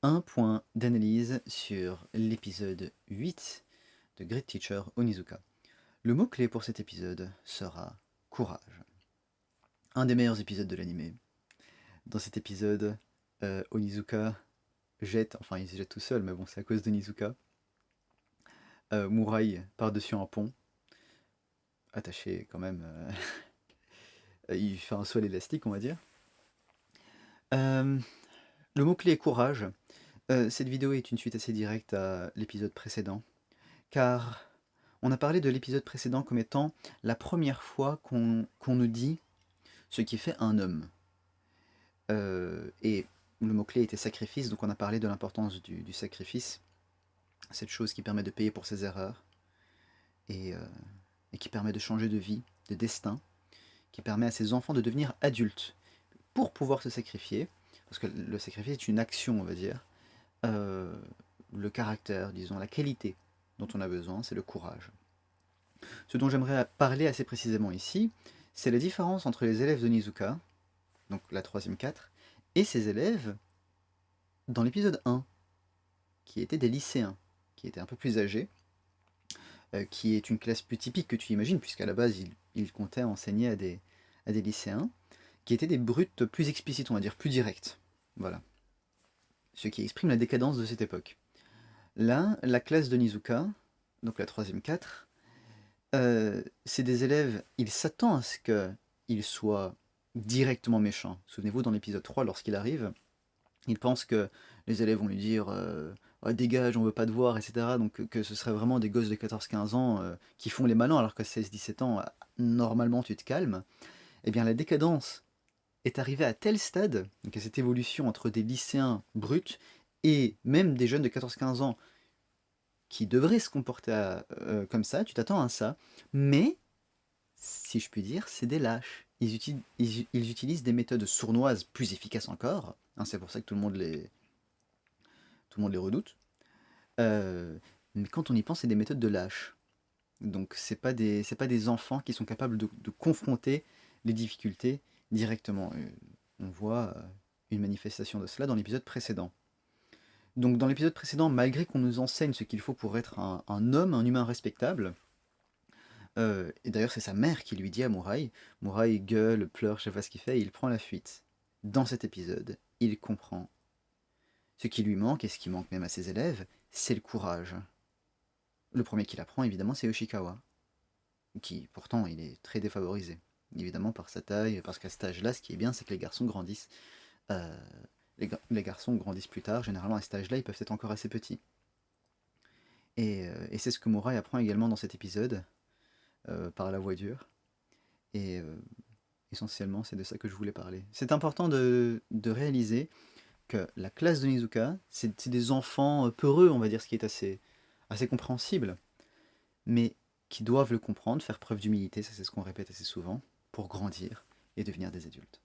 Un point d'analyse sur l'épisode 8 de Great Teacher Onizuka. Le mot-clé pour cet épisode sera courage. Un des meilleurs épisodes de l'anime. Dans cet épisode, Onizuka jette, enfin il se jette tout seul, mais bon c'est à cause d'Onizuka, Murai par-dessus un pont, attaché quand même, il fait un saut à l'élastique on va dire. Le mot-clé est courage. Cette vidéo est une suite assez directe à l'épisode précédent, car on a parlé de l'épisode précédent comme étant la première fois qu'on nous dit ce qui fait un homme. Et le mot-clé était sacrifice, donc on a parlé de l'importance du sacrifice, cette chose qui permet de payer pour ses erreurs, et, et qui permet de changer de vie, de destin, qui permet à ses enfants de devenir adultes, pour pouvoir se sacrifier, parce que le sacrifice est une action, on va dire, le caractère, disons, la qualité dont on a besoin, c'est le courage. Ce dont j'aimerais parler assez précisément ici, c'est la différence entre les élèves de Nizuka, donc la troisième 4, et ses élèves dans l'épisode 1, qui étaient des lycéens, qui étaient un peu plus âgés, qui est une classe plus typique que tu imagines, puisqu'à la base, il comptait enseigner à des lycéens, qui étaient des brutes plus explicites, on va dire, plus directes. Voilà. Ce qui exprime la décadence de cette époque. Là, la classe de Nizuka, donc la troisième 4, c'est des élèves, il s'attend à ce qu'ils soient directement méchants. Souvenez-vous, dans l'épisode 3, lorsqu'il arrive, il pense que les élèves vont lui dire ouais, dégage, on veut pas te voir, etc. Donc que ce serait vraiment des gosses de 14-15 ans qui font les malins, alors qu'à 16-17 ans, normalement tu te calmes. Eh bien, la décadence est arrivée à tel stade, donc à cette évolution entre des lycéens bruts et même des jeunes de 14-15 ans qui devraient se comporter comme ça, tu t'attends à ça, mais si je puis dire, c'est des lâches. Ils utilisent des méthodes sournoises plus efficaces encore, hein, c'est pour ça que tout le monde les redoute. Euh, mais quand on y pense, c'est des méthodes de lâches. Donc c'est pas des enfants qui sont capables de confronter les difficultés directement. On voit une manifestation de cela dans l'épisode précédent. Donc dans l'épisode précédent, malgré qu'on nous enseigne ce qu'il faut pour être un homme, un humain respectable, et d'ailleurs, c'est sa mère qui lui dit à Murai. Murai gueule, pleure, je sais pas ce qu'il fait, et il prend la fuite. Dans cet épisode, il comprend. Ce qui lui manque, et ce qui manque même à ses élèves, c'est le courage. Le premier qui l'apprend, évidemment, c'est Yoshikawa, qui, pourtant, il est très défavorisé. Évidemment, par sa taille, parce qu'à cet âge-là, ce qui est bien, c'est que les garçons grandissent. Euh, les garçons grandissent plus tard, généralement à cet âge-là, ils peuvent être encore assez petits. Et c'est ce que Murai apprend également dans cet épisode, par la voix dure. Et essentiellement, c'est de ça que je voulais parler. C'est important de réaliser que la classe de Nizuka, c'est des enfants peureux, on va dire, ce qui est assez compréhensible, mais qui doivent le comprendre, faire preuve d'humilité, ça c'est ce qu'on répète assez souvent, pour grandir et devenir des adultes.